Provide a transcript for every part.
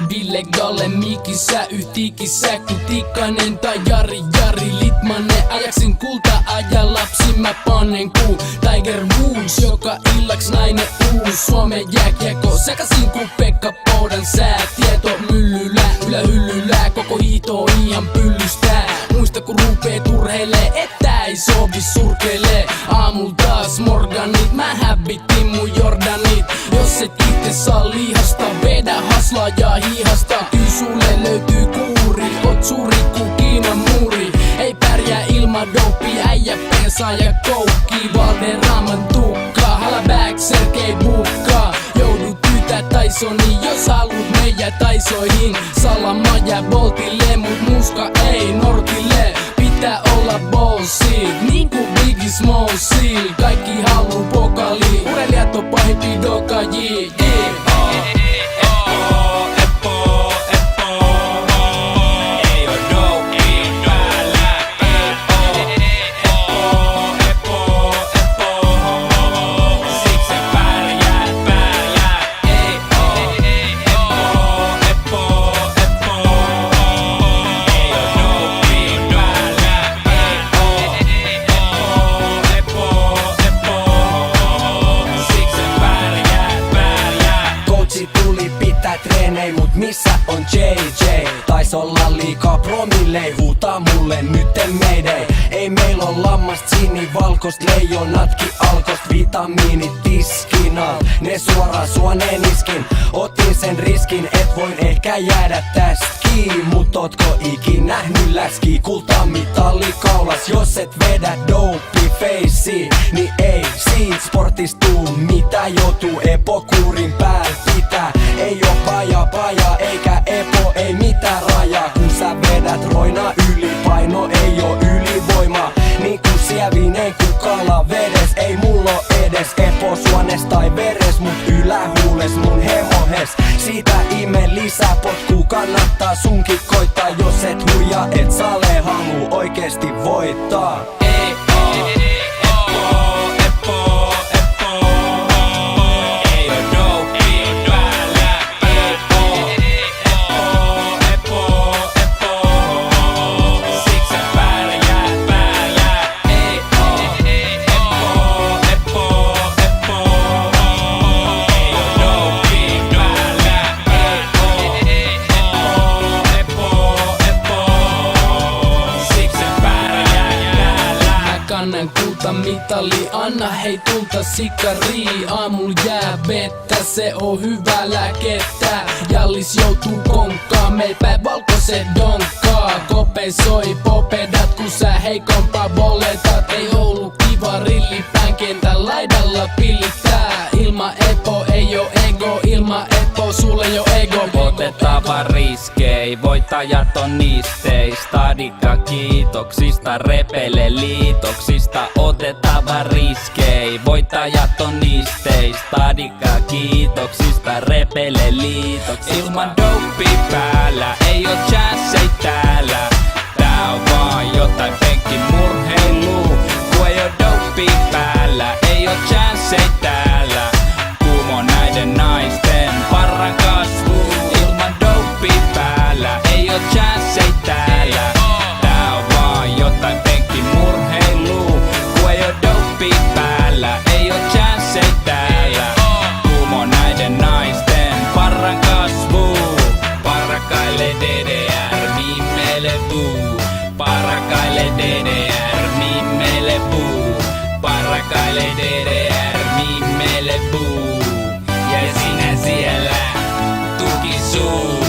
Illegaale mikissä, yhtikissä, kutikainen tai Jari Litmanen. Ajaksin kulta aja lapsi mä panen kuu. Tiger Woods, joka illaks nainen uus. Suomen jääkiekko sekasin ku Pekka Poudan sää. Tieto myllyllä, ylähyllylää, koko hiito ihan pyllystää. Muista kun rupee turheilee, että ei sovi surkeilee. Aamul taas morganit, mä hävitin mun Jordanit. Jos et itse saa lihasta, vedä haslaa ja hihasta. Kyllä sulle löytyy kuuri, oot suuri ku Kiinan muuri. Ei pärjää ilman dopi, äijä pensaa ja koukki. Valderraman tukkaa, halabäk Sergei Bukka. Joudut tyytää Tysoniin, jos haluut meijä Taisoihin. Salama ja Boltille, mut muska ei Nortille. Pitää olla bossi, niinku Biggie Smallsil. Kaikki haluu pokali, urelijat on pahimpi dokaji. Treenei, mut missä on JJ? Tais olla liikaa promillei, huutaa mulle nytten meidei. Ei meil on lammast sinivalkost, leijonatki alkost, vitamiinit tiskin alt. Ne suoraan suoneen iskin, otin sen riskin, et voin ehkä jäädä tästä kiinni. Mut ootko ikin nähnyt läski, kultamitalli kaulas? Jos et vedä dope facei, niin ei siitä sportistuu mitä joutuu epokuurin pääl pitää. Ei oo paja, eikä epo, ei mitään rajaa. Kun sä vedät roina, ylipaino ei oo ylivoima. Niinku sievinen ku kala vedes, ei mulla oo edes epo suones tai veres. Mut ylähuules mun hemohes, siitä ime lisää potkuu. Kannattaa sunkin koittaa, jos et huija, et sale halu oikeesti voittaa. Kannan kultamitali, anna hei tulta sikari. Aamulla jää vettä, se on hyvä lääkettä. Jallis joutuu konkkaan, meil päin valkoiset donkkaa. Kope soi popedat, kun sä heikompaa boletat. Ei ollut kiva rillipään kentän laidalla pillittää. Ilma epo ei oo ego, ilma epo sulle jo ego. Otetaan vaan riskei, voittajat on niistei. Stadikka kiitoksista, repele liitoksista. Otetaan vaan riskei, voittajat on niistei. Stadikka kiitoksista, repele liitoksista. Ilman dopi päällä, ei oo chanssei täällä. Tää on vaan jotain penkkimurheiluu. Kun ei oo dopi päällä, ei oo chanssei täällä. Kuumo näiden naisten parran kasvu. Ilman dopi päällä, ei oo chanssei täällä. Tää on vaan jotain penkkimurheiluu. Kun ei oo dopi päällä, ei oo chanssei täällä. Kuumo näiden naisten parran kasvu. Parakaille DDR, mimmele buu. Parakaille DDR, mimmele buu. Parakaille DDR, mimmele buu. Ja sinä siellä, tuki suu.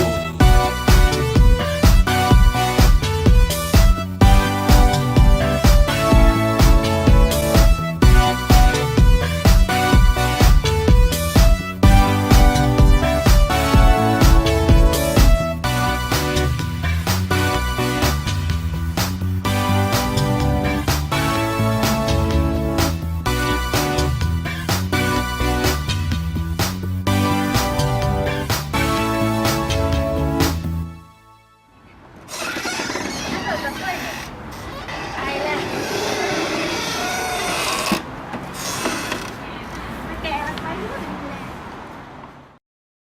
aihe.